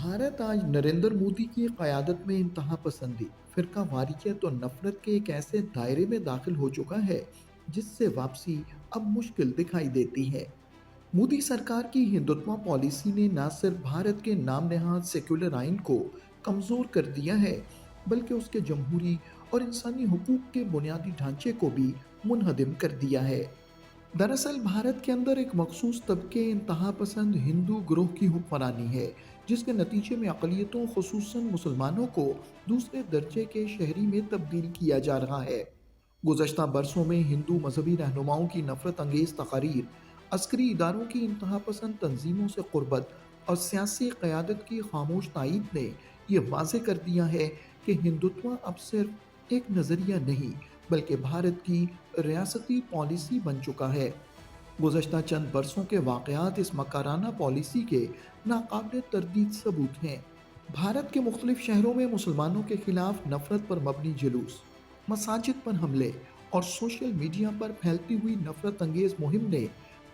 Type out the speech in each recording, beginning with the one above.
भारत आज नरेंद्र मोदी की क़यादत में इंतहा पसंदी, फ़िरका वारियत और नफ़रत के एक ऐसे दायरे में दाखिल हो चुका है जिससे वापसी अब मुश्किल दिखाई देती है। मोदी सरकार की हिंदुत्व पॉलिसी ने न सिर्फ भारत के नाम नहाद सेक्युलर आइन को कमज़ोर कर दिया है, बल्कि उसके जमहूरी और इंसानी हुकूक के बुनियादी ढांचे को भी मुनहदम कर दिया है। दरअसल भारत के अंदर एक मखसूस तबके इंतहा पसंद हिंदू ग्रोह की हुक्मरानी है, जिसके नतीजे में अक़लियतों ख़ुसूसन मुसलमानों को दूसरे दर्जे के शहरी में तब्दील किया जा रहा है। गुज़श्ता बरसों में हिंदू मजहबी रहनुमाओं की नफरत अंगेज़ तकारीर, अस्करी इदारों की इंतहा पसंद तंजीमों से क़ुर्बत और सियासी क़यादत की खामोश तायीद ने यह वाज़े कर दिया है कि हिंदुत्व अब सिर्फ एक नज़रिया नहीं, बल्कि भारत की रियासती पॉलिसी बन चुका है। गुज़श्ता चंद बरसों के वाक़यात इस मकाराना पॉलिसी के नाकाबिल तरदीद सबूत हैं। भारत के मुख्तलिफ शहरों में मुसलमानों के खिलाफ नफरत पर मबनी जुलूस, मसाजिद पर हमले और सोशल मीडिया पर फैलती हुई नफरत अंगेज़ मुहिम ने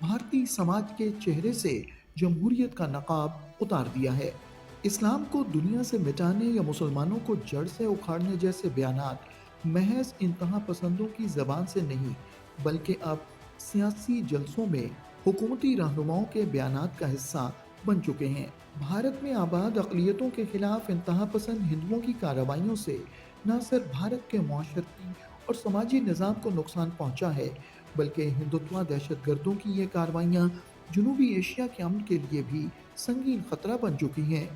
भारतीय समाज के चेहरे से जमहूरियत का नकाब उतार दिया है। इस्लाम को दुनिया से मिटाने या मुसलमानों को जड़ से उखाड़ने जैसे बयानात महज इंतहा पसंदों की ज़बान से नहीं, बल्कि अब सियासी जलसों में हुकूमती रहनुमाओं के बयानात का हिस्सा बन चुके हैं। भारत में आबाद अक़लियतों के खिलाफ इंतहा पसंद हिंदुओं की कार्रवाइयों से न सिर्फ भारत के मुआशरती और समाजी निज़ाम को नुकसान पहुंचा है, बल्कि हिंदुत्व दहशतगर्दों की ये कार्रवाइयाँ जनूबी एशिया के अमन के लिए भी संगीन खतरा बन चुकी हैं।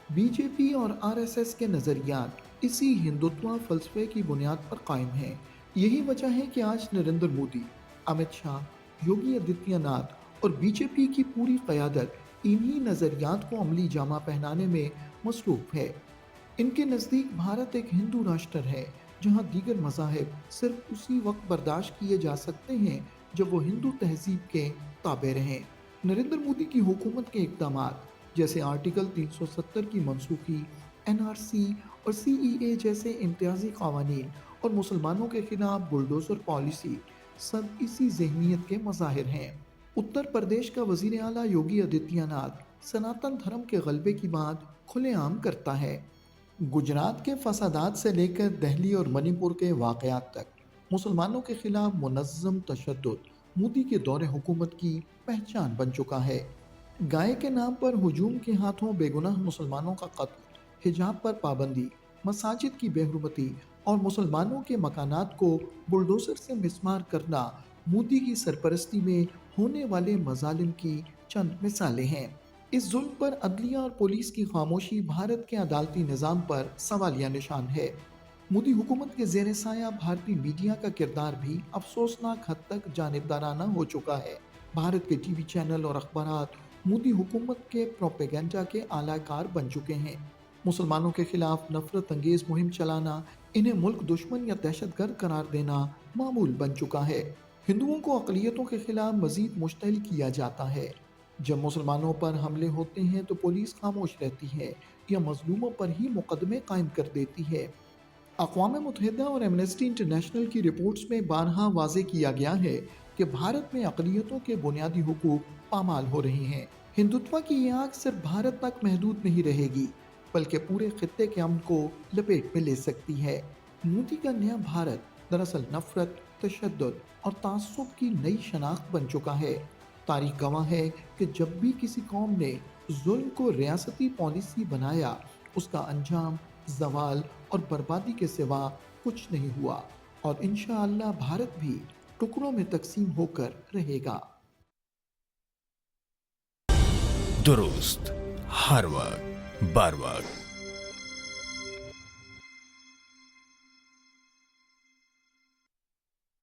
बीजेपी और आरएसएस के नज़रियात इसी हिंदुत्व फ़लसफ़े की बुनियाद पर कायम हैं। यही वजह है कि आज नरेंद्र मोदी, अमित शाह, योगी आदित्यनाथ और बीजेपी की पूरी क़यादत इन्हीं नज़रियात को अमली जामा पहनाने में मसरूफ़ है। इनके नज़दीक भारत एक हिंदू राष्ट्र है, जहाँ दीगर मज़ाहिब सिर्फ उसी वक्त बर्दाश्त किए जा सकते हैं जब वो हिंदू तहज़ीब के ताबे रहें। नरेंद्र मोदी की हुकूमत के इक़दामात जैसे आर्टिकल 370 की मनसूखी, एनआरसी और सीईए जैसे इम्तियाजी क़वानीन और मुसलमानों के खिलाफ बुलडोज़र पॉलिसी सब इसी ज़हनीत के मज़ाहिर हैं। उत्तर प्रदेश का वज़ीर आला योगी आदित्यनाथ सनातन धर्म के गलबे की बात खुलेआम करता है। गुजरात के फसादात से लेकर दिल्ली और मणिपुर के वाक़यात तक मुसलमानों के खिलाफ मुनज़्ज़म तशद्दुद मोदी के दौरे हुकूमत की पहचान बन चुका है। गाय के नाम पर हुजूम के हाथों बेगुनाह मुसलमानों का कत्ल, हिजाब पर पाबंदी, मसाजिद की बेहुरमती और मुसलमानों के मकानात को बुलडोज़र से मिस्मार करना मोदी की सरपरस्ती में होने वाले मज़ालिम की चंद मिसालें हैं। इस जुल्म पर अदलिया और पुलिस की खामोशी भारत के अदालती निज़ाम पर सवालिया निशान है। मोदी हुकूमत के ज़ेर साया भारतीय मीडिया का किरदार भी अफसोसनाक हद तक जानिबदाराना हो चुका है। भारत के टीवी चैनल और अखबारात मोदी हुकूमत के प्रोपेगेंडा के आलाकार बन चुके हैं। मुसलमानों के खिलाफ नफरत अंगेज़ मुहिम चलाना, इन्हें मुल्क दुश्मन या दहशतगर्द करार देना मामूल बन चुका है। हिंदुओं को अक़लियतों के खिलाफ मज़ीद मुश्तइल किया जाता है। जब मुसलमानों पर हमले होते हैं तो पुलिस खामोश रहती है या मज़लूमों पर ही मुकदमे कायम कर देती है। अक़वाम मुत्तहिदा और एमनेस्टी इंटरनेशनल की रिपोर्ट्स में बारहा वाज़े किया गया है कि भारत में अक़लियतों के बुनियादी हुकूक पामाल हो रहे हैं। हिंदुत्व की ये आग सिर्फ भारत तक महदूद नहीं रहेगी, बल्कि पूरे खित्ते के अमन को लपेट में ले सकती है। मोदी का नया भारत दरअसल नफरत, तशद्दुद और तासुब की नई शनाख्त बन चुका है। तारीख गवाह है कि जब भी किसी कौम ने जुल्म को रियासती पॉलिसी बनाया, उसका अंजाम ज़वाल और बर्बादी के सिवा कुछ नहीं हुआ, और इंशाअल्लाह भारत भी टुकड़ों में तकसीम होकर रहेगा। दुरुस्त, हर वक्त, बर वक्त।